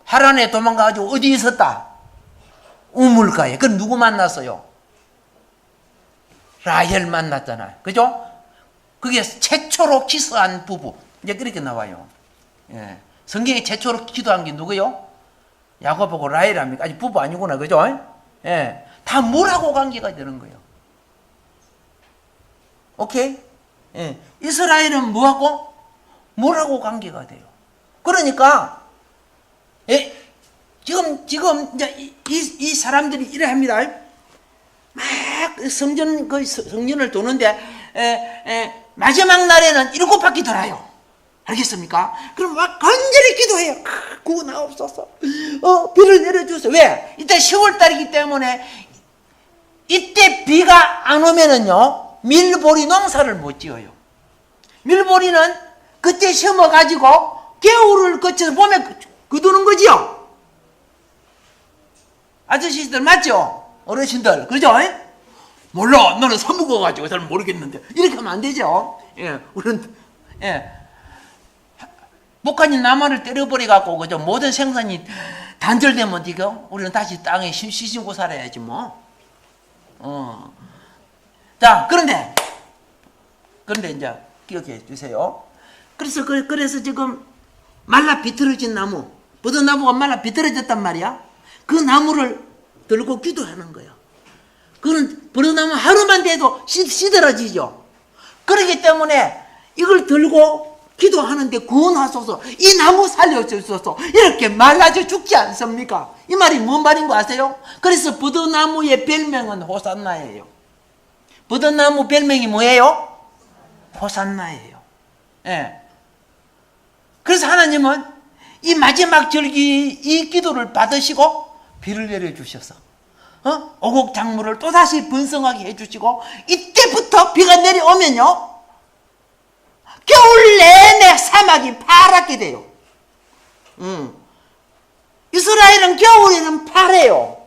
하란에 도망가가지고 어디 있었다? 우물가에. 그럼 누구 만났어요? 라헬 만났잖아요. 그죠? 그게 최초로 키스한 부부. 이제 그렇게 나와요. 예. 성경에 최초로 기도한 게 누구요? 야곱하고 라헬 합니까? 아직 부부 아니구나. 그죠? 예. 다 물하고 관계가 되는 거예요. 오케이? 예. 이스라엘은 뭐하고? 물하고 관계가 돼요. 그러니까, 예. 지금, 이제 이 사람들이 이래 합니다. 막 성전을 도는데, 마지막 날에는 7바퀴 돌아요. 알겠습니까? 그럼 막 간절히 기도해요. 구원하옵소서. 비를 내려주세요. 왜? 이때 10월달이기 때문에 이때 비가 안 오면은요, 밀보리 농사를 못 지어요. 밀보리는 그때 심어가지고 겨울을 거쳐서 봄에 거두는 거지요. 아저씨들 맞죠? 어르신들. 그죠? 몰라. 나는 사먹어가지고 잘 모르겠는데. 이렇게 하면 안 되죠. 예, 우리는, 예. 북한이 남한을 때려버려갖고, 그죠? 모든 생산이 단절되면, 이거, 우리는 다시 땅에 시신고 살아야지, 뭐. 자, 그런데 이제 기억해 주세요. 그래서 지금 말라 비틀어진 나무, 버드나무가 말라 비틀어졌단 말이야. 그 나무를 들고 기도하는 거예요. 그는 버드나무 하루만 돼도 시들어지죠. 그렇기 때문에 이걸 들고 기도하는데 구원하소서, 이 나무 살려주소서, 이렇게 말라져 죽지 않습니까? 이 말이 뭔 말인 거 아세요? 그래서 버드나무의 별명은 호산나예요. 버드나무 별명이 뭐예요? 호산나예요. 예. 그래서 하나님은 이 마지막 절기 이 기도를 받으시고 비를 내려주셔서 오곡작물을 또다시 번성하게 해주시고, 이때부터 비가 내려오면요, 겨울 내내 사막이 파랗게 돼요. 이스라엘은 겨울에는 파래요.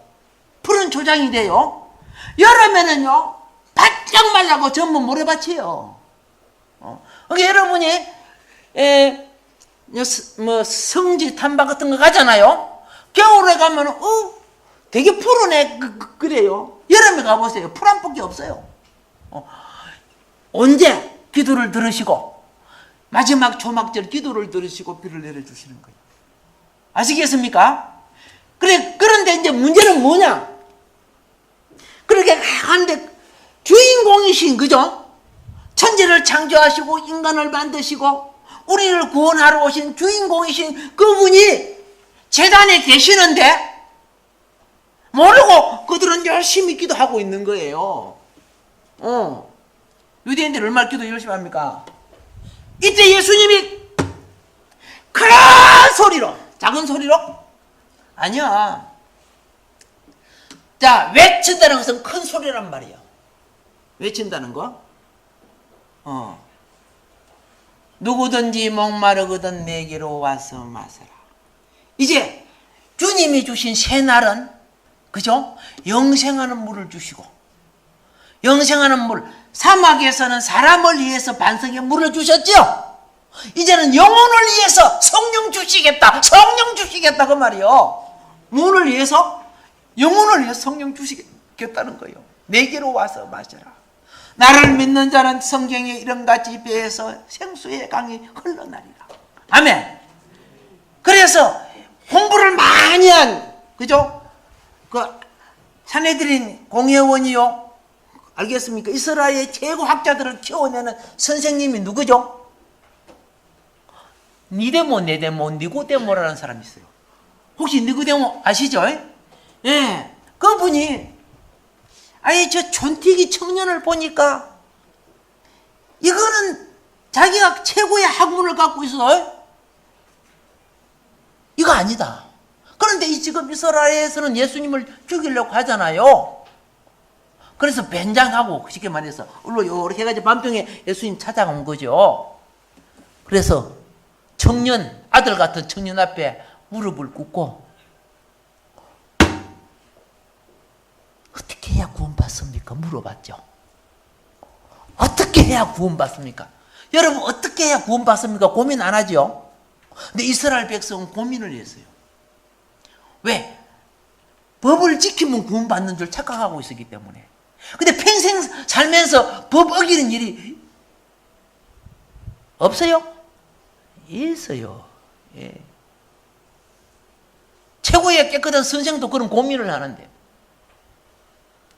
푸른 초장이 돼요. 여름에는요, 바짝 말라고 전부 모래밭이에요. 그러니까 여러분이 성지 탐방 같은 거 가잖아요. 겨울에 가면 되게 푸르네. 그래요. 여름에 가보세요. 풀 한 폭이 없어요. 언제 기도를 들으시고 마지막 초막절 기도를 들으시고 비를 내려주시는 거예요. 아시겠습니까? 그런데 이제 문제는 뭐냐? 그렇게 하는데 주인공이신, 그죠? 천지를 창조하시고 인간을 만드시고 우리를 구원하러 오신 주인공이신 그분이 제단에 계시는데 모르고 그들은 열심히 기도하고 있는 거예요. 유대인들 얼마나 기도 열심히 합니까? 이때 예수님이 큰 소리로, 작은 소리로? 아니야. 자, 외친다는 것은 큰 소리란 말이야. 외친다는 거. 누구든지 목마르거든 내게로 와서 마셔라. 이제 주님이 주신 새날은, 그죠? 영생하는 물을 주시고, 영생하는 물, 사막에서는 사람을 위해서 반석에 물을 주셨죠? 이제는 영혼을 위해서 성령 주시겠다, 성령 주시겠다, 그 말이요. 무엇을 위해서? 영혼을 위해서 성령 주시겠다는 거예요. 내게로 와서 마셔라. 나를 믿는 자는 성경에 이런같이 배에서 생수의 강이 흘러나리라. 아멘. 그래서 공부를 많이 한, 그죠? 산헤드린 공회원이요. 알겠습니까? 이스라엘의 최고 학자들을 키워내는 선생님이 누구죠? 니고데모라는 사람이 있어요. 혹시 니고데모 아시죠? 예. 그분이, 저 촌티기 청년을 보니까 이거는 자기가 최고의 학문을 갖고 있어. 이거 아니다. 그런데 지금 이스라엘에서는 예수님을 죽이려고 하잖아요. 그래서 변장하고, 쉽게 말해서 이렇게 해가지고 밤중에 예수님 찾아온 거죠. 그래서 아들 같은 청년 앞에 무릎을 꿇고 어떻게 해야 구원받습니까? 물어봤죠. 어떻게 해야 구원받습니까? 여러분 어떻게 해야 구원받습니까? 고민 안 하죠? 근데 이스라엘 백성은 고민을 했어요. 왜? 법을 지키면 구원받는 줄 착각하고 있었기 때문에. 근데 평생 살면서 법 어기는 일이 없어요? 있어요. 예. 최고의 깨끗한 선생도 그런 고민을 하는데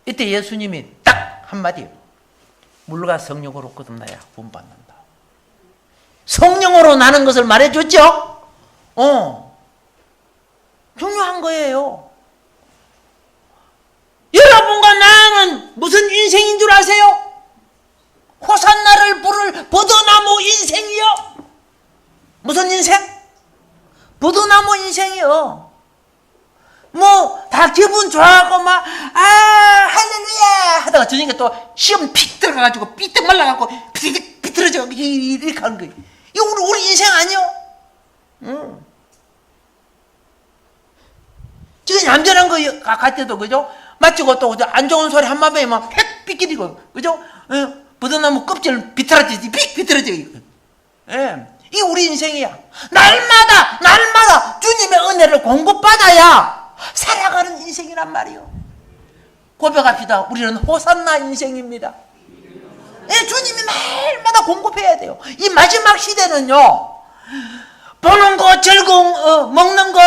이때 예수님이 딱 한마디 물과 성령으로 거듭나야 구원받는다. 성령으로 나는 것을 말해줬죠? 중요한 거예요. 여러분과 나는 무슨 인생인 줄 아세요? 호산나를 부를 버드나무 인생이요. 무슨 인생? 버드나무 인생이요. 뭐 다 기분 좋아하고 막 할렐루야 하다가 저녁에 또 시험 픽 들어가가지고 삐뚤 말라가고 비틀어져 이렇게 하는 거예요. 이거 우리 인생 아니요? 지금 얌전한 거 갈 때도 그죠? 마치고 또 안 좋은 소리 한마디에 막 획 삐끼리고 그죠? 버드나무 껍질 비틀어지지 삑 비틀어지고. 예. 이게 우리 인생이야. 날마다 주님의 은혜를 공급받아야 살아가는 인생이란 말이요. 고백합시다. 우리는 호산나 인생입니다. 예, 주님이 날마다 공급해야 돼요. 이 마지막 시대는요, 보는 거 즐거움, 먹는 거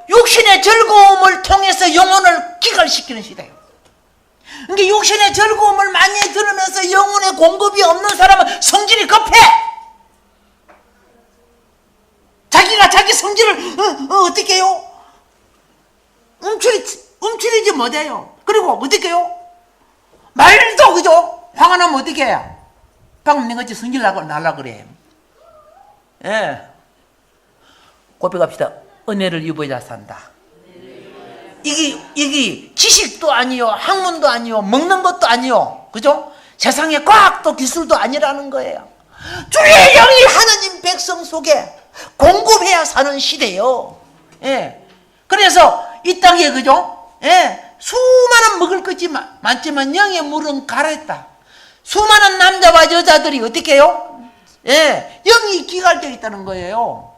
육신의 즐거움을 통해서 영혼을 기갈시키는 시대예요. 그러니까 육신의 즐거움을 많이 들으면서 영혼의 공급이 없는 사람은 성질이 급해. 자기가 자기 성질을 어떻게 해요? 움츠리지 못해요. 그리고 어떻게 해요? 말도 그죠? 화가 나면 어떻게 해요? 방금 내가 성질 날라 그래. 예. 고백합시다. 은혜를 입어야 산다. 이게 지식도 아니요, 학문도 아니요, 먹는 것도 아니요, 그죠? 세상에 과학도 기술도 아니라는 거예요. 주의 영이 하나님 백성 속에 공급해야 사는 시대요. 예. 그래서 이 땅에 그죠? 예. 수많은 먹을 것이 많지만 영의 물은 가랬다. 수많은 남자와 여자들이 어떻게 해요? 예. 영이 기갈되어 있다는 거예요.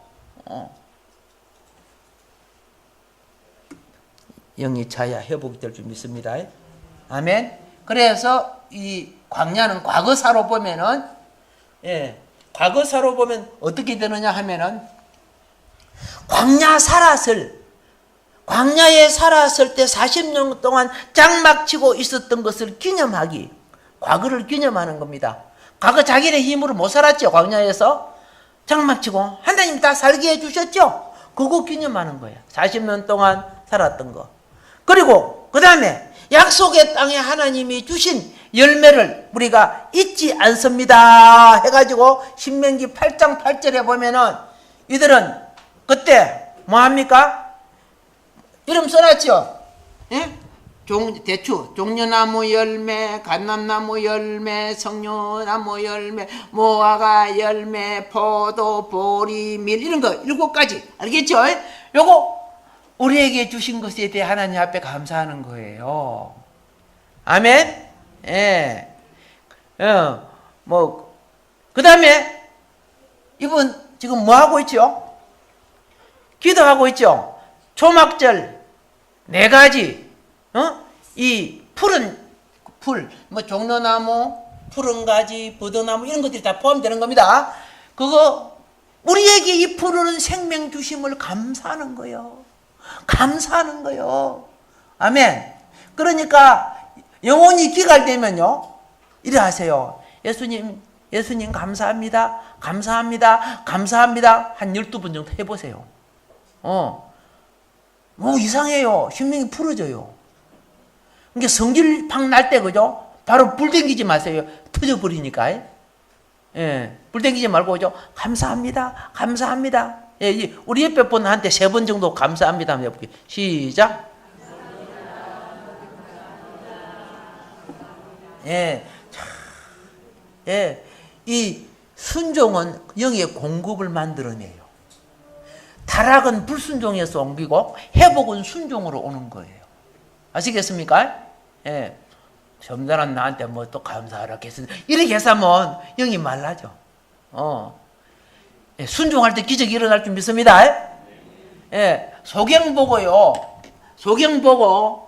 영이 차야 회복이 될 줄 믿습니다. 아멘. 그래서 이 광야는 과거사로 보면은, 예, 과거사로 보면 어떻게 되느냐 하면은, 광야에 살았을 때 40년 동안 장막치고 있었던 것을 기념하기, 과거를 기념하는 겁니다. 과거 자기네 힘으로 못 살았죠. 광야에서 장막치고 하나님 다 살게 해주셨죠. 그거 기념하는 거예요. 40년 동안 살았던 거. 그리고 그 다음에 약속의 땅에 하나님이 주신 열매를 우리가 잊지 않습니다 해가지고 신명기 8장 8절에 보면은 이들은 그때 뭐합니까? 이름 써놨죠? 예? 대추, 종려나무 열매, 갓남나무 열매, 석류나무 열매, 무화과 열매, 포도, 보리, 밀 이런 거 7가지 알겠죠? 요거 우리에게 주신 것에 대해 하나님 앞에 감사하는 거예요. 아멘? 예. 그 다음에 이분 지금 뭐 하고 있죠? 기도하고 있죠? 초막절 4가지, 이 푸른 풀, 종려나무, 푸른 가지, 버드나무 이런 것들이 다 포함되는 겁니다. 그거 우리에게 이 푸른 생명 주심을 감사하는 거예요. 감사하는 거요. 아멘. 그러니까 영혼이 기갈되면요, 이래 하세요. 예수님 감사합니다. 감사합니다. 감사합니다. 한 12번 정도 해보세요. 뭐 이상해요. 심령이 풀어져요. 그러니까 성질 팍 날 때 그죠? 바로 불 땡기지 마세요. 터져버리니까. 예, 불 땡기지 말고 그죠? 감사합니다. 감사합니다. 예, 우리 옆에 분한테 3번 정도 감사합니다 한번 해볼게요. 시작. 예, 예, 이 순종은 영의 공급을 만들어내요. 타락은 불순종에서 옮기고 회복은 순종으로 오는 거예요. 아시겠습니까? 예, 점잖은 나한테 뭐 또 감사하라 했어. 이렇게 해서면 영이 말라져. 예, 순종할 때 기적이 일어날 줄 믿습니다. 예, 소경 보고요. 소경 보고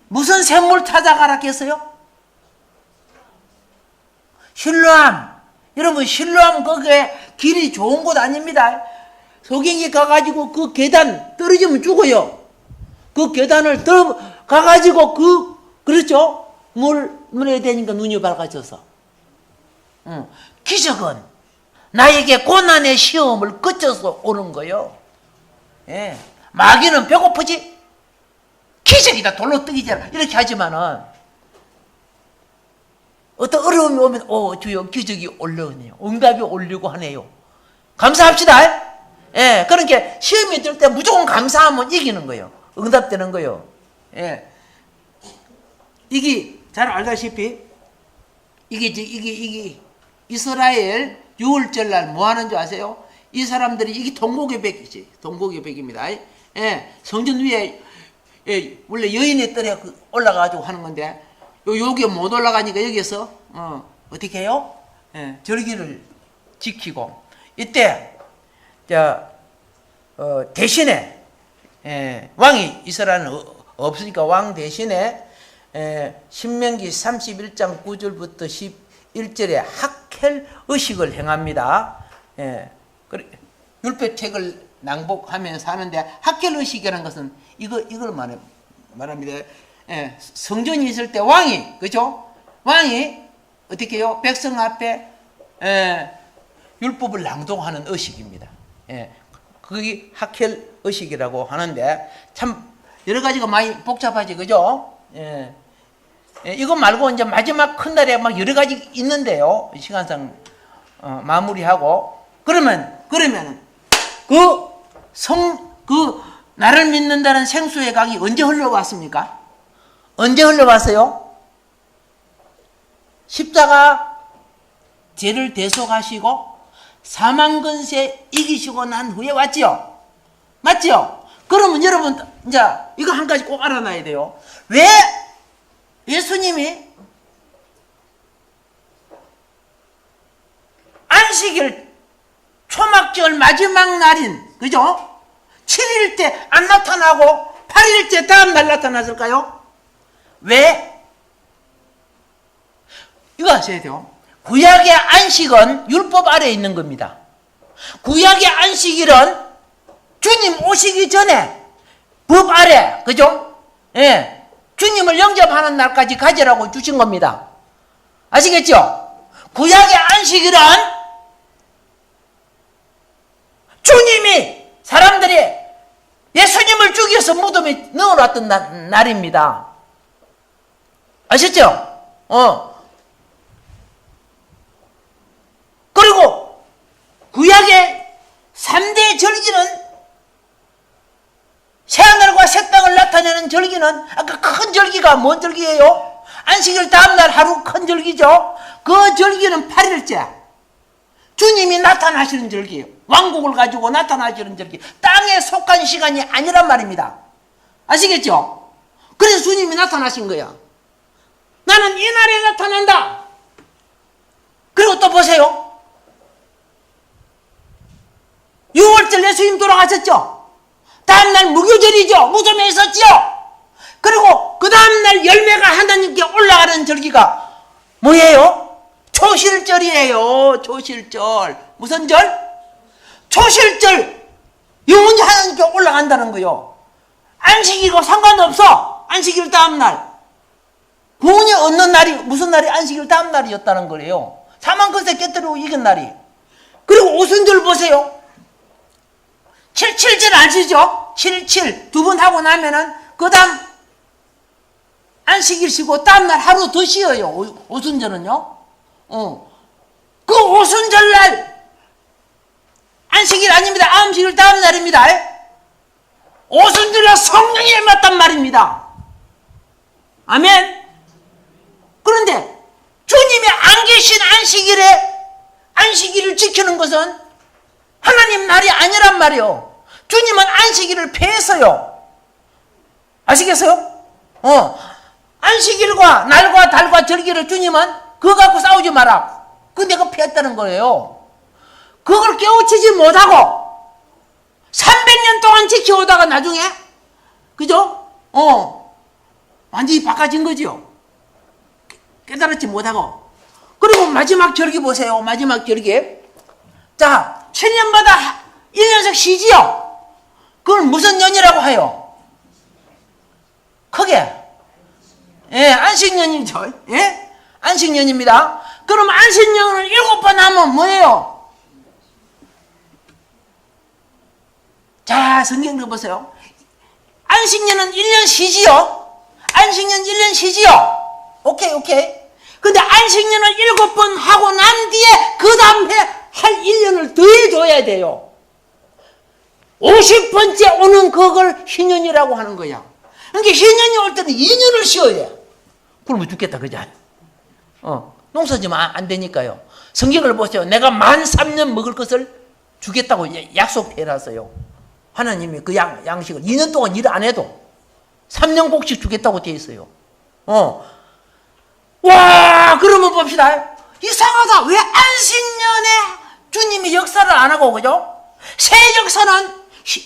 무슨 샘물 찾아가라 했어요? 실로암. 여러분, 실로암 거기에 길이 좋은 곳 아닙니다. 소경이 가가지고 그 계단 떨어지면 죽어요. 그 계단을 가가지고 그렇죠? 물에 대니까 눈이 밝아져서. 기적은 나에게 고난의 시험을 거쳐서 오는 거요. 예. 마귀는 배고프지? 기적이다, 돌로 뜨기잖아. 이렇게 하지만은, 어떤 어려움이 오면, 주여, 기적이 올라오네요. 응답이 오려고 하네요. 감사합시다. 예. 그러니까 시험이 들 때 무조건 감사하면 이기는 거예요. 응답되는 거예요. 예. 이게, 잘 알다시피, 이게, 이스라엘 6월절날 뭐 하는 줄 아세요? 이 사람들이, 이게 동고개백이지. 동고개백입니다. 예. 성전 위에, 예, 원래 여인의 뜰에 올라가가지고 하는 건데, 여기 못 올라가니까 여기서, 어떻게 해요? 예, 절기를 지키고, 이때, 대신에, 예, 왕이 이스라엘은 없으니까 왕 대신에, 신명기 31장 9절부터 11절에 학켈 의식을 행합니다. 예, 율법책을 낭독하면서 하는데, 학켈 의식이라는 것은 이걸 말합니다. 예, 성전이 있을 때 왕이, 그죠? 왕이 어떻게 해요? 백성 앞에 율법을 낭독하는 의식입니다. 예, 그게 학켈 의식이라고 하는데 참 여러 가지가 많이 복잡하지, 그죠? 예, 이거 말고 이제 마지막 큰 날에 막 여러 가지 있는데요. 시간상 마무리하고 그러면 나를 믿는다는 생수의 강이 언제 흘러왔습니까? 언제 흘러왔어요? 십자가 죄를 대속하시고 사망근세 이기시고 난 후에 왔지요? 맞지요? 그러면 여러분 이제 이거 한 가지 꼭 알아놔야 돼요. 왜 예수님이 안식일 초막절 마지막 날인, 그죠? 7일 때 안 나타나고 8일째 다음 날 나타났을까요? 왜? 이거 아셔야 돼요. 구약의 안식은 율법 아래에 있는 겁니다. 구약의 안식일은 주님 오시기 전에 법 아래, 그죠? 예, 주님을 영접하는 날까지 가지라고 주신 겁니다. 아시겠죠? 구약의 안식일은 주님이 사람들이 예수님을 죽여서 무덤에 넣어놨던 날입니다. 아셨죠? 그리고 구약의 3대 절기는 새하늘과 새 땅을 나타내는 절기는 아까 큰 절기가 뭔 절기예요? 안식일 다음날 하루 큰 절기죠. 그 절기는 8일째 주님이 나타나시는 절기예요. 왕국을 가지고 나타나시는 절기. 땅에 속한 시간이 아니란 말입니다. 아시겠죠? 그래서 주님이 나타나신 거야. 나는 이 날에 나타난다. 그리고 또 보세요. 6월절 예수님 돌아가셨죠? 다음날 무교절이죠. 무덤에 있었죠? 그리고 그 다음날 열매가 하나님께 올라가는 절기가 뭐예요? 초실절이에요. 초실절. 무슨 절? 초실절. 영원히 하나님께 올라간다는 거요. 안식일과 상관없어. 안식일 다음날. 구원이 얻는 날이 무슨 날이 안식일 다음날이었다는 거예요. 사망근세 깨뜨리고 이긴 날이. 그리고 오순절 보세요. 7절 아시죠? 7 두 번 하고 나면은 그 다음 안식일 쉬고 다음날 하루 더 쉬어요. 오순절은요. 그 오순절날 안식일 아닙니다. 안식일 다음 날입니다. 오순절날 성령이 임했단 말입니다. 아멘. 그런데 주님이 안 계신 안식일을 지키는 것은 하나님 날이 아니란 말이요. 주님은 안식일을 폐했어요. 아시겠어요? 안식일과 날과 달과 절기를 주님은 그거 갖고 싸우지 마라. 그 내가 피했다는 거예요. 그걸 깨우치지 못하고 300년 동안 지켜오다가 나중에 그죠? 완전히 바꿔진 거죠. 깨달았지 못하고. 그리고 마지막 절기 보세요. 마지막 절기. 자, 7년마다 1년씩 쉬지요. 그걸 무슨 년이라고 해요? 크게. 예, 안식년이죠. 예? 안식년입니다. 그럼 안식년을 7번 하면 뭐예요? 자, 성경도 보세요. 안식년은 1년 쉬지요. 안식년 1년 쉬지요. 오케이. 근데 안식년을 7번 하고 난 뒤에 그 다음에 할 1년을 더 해줘야 돼요. 50번째 오는 그걸 희년이라고 하는 거야. 그러니까 희년이 올 때는 2년을 쉬어야 돼. 굶어 죽겠다, 그죠? 농사 지면 안 되니까요. 성경을 보세요. 내가 만 3년 먹을 것을 주겠다고 약속해놨어요. 하나님이 그 양식을 2년 동안 일 안 해도 3년 곡씩 주겠다고 되어 있어요. 와, 그러면 봅시다. 이상하다. 왜 안식년에 주님이 역사를 안 하고, 그죠? 새 역사는,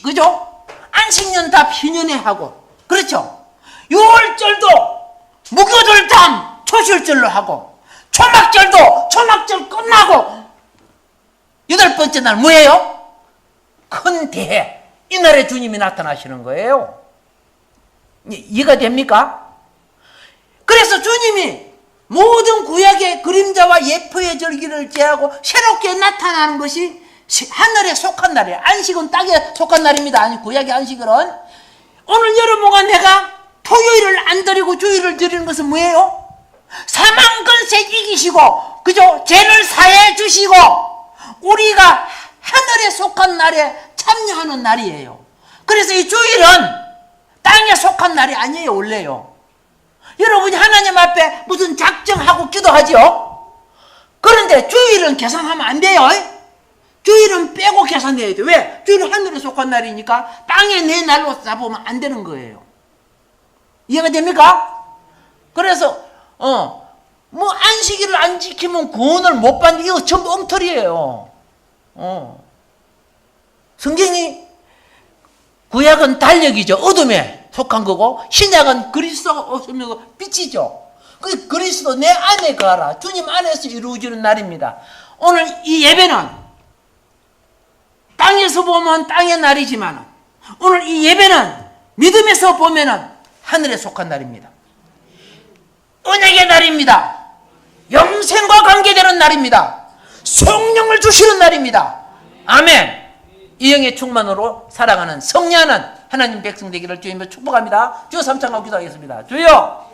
그죠? 안식년 다 희년에 하고, 그렇죠? 6월절도 무교절담 초실절로 하고, 초막절도 초막절 끝나고, 8번째 날 뭐예요? 큰 대회. 이날에 주님이 나타나시는 거예요. 이해가 됩니까? 그래서 주님이 모든 구약의 그림자와 예표의 절기를 제하고 새롭게 나타나는 것이 하늘에 속한 날이에요. 안식은 땅에 속한 날입니다. 아니, 구약의 안식은. 오늘 여러분과 내가 토요일을 안 드리고 주일을 드리는 것은 뭐예요? 사망권세 이기시고, 그죠? 죄를 사해 주시고, 우리가 하늘에 속한 날에 참여하는 날이에요. 그래서 이 주일은 땅에 속한 날이 아니에요, 원래요. 여러분이 하나님 앞에 무슨 작정하고 기도하죠? 그런데 주일은 계산하면 안 돼요. 주일은 빼고 계산해야 돼요. 왜? 주일은 하늘에 속한 날이니까 땅에 내 날로 잡으면 안 되는 거예요. 이해가 됩니까? 그래서 뭐 안식일을 안 지키면 구원을 못 받는, 이거 전부 엉터리예요. 성경이 구약은 달력이죠. 어둠에 속한 거고, 신약은 그리스도가 오시면 빛이죠. 그 그리스도 내 안에 거하라. 주님 안에서 이루어지는 날입니다. 오늘 이 예배는 땅에서 보면 땅의 날이지만, 오늘 이 예배는 믿음에서 보면은 하늘에 속한 날입니다. 은혜의 날입니다. 영생과 관계되는 날입니다. 성령을 주시는 날입니다. 아멘. 이 영의 충만으로 살아가는 성령하는 하나님 백성 되기를 주님으로 축복합니다. 주여 삼창하고 기도하겠습니다. 주여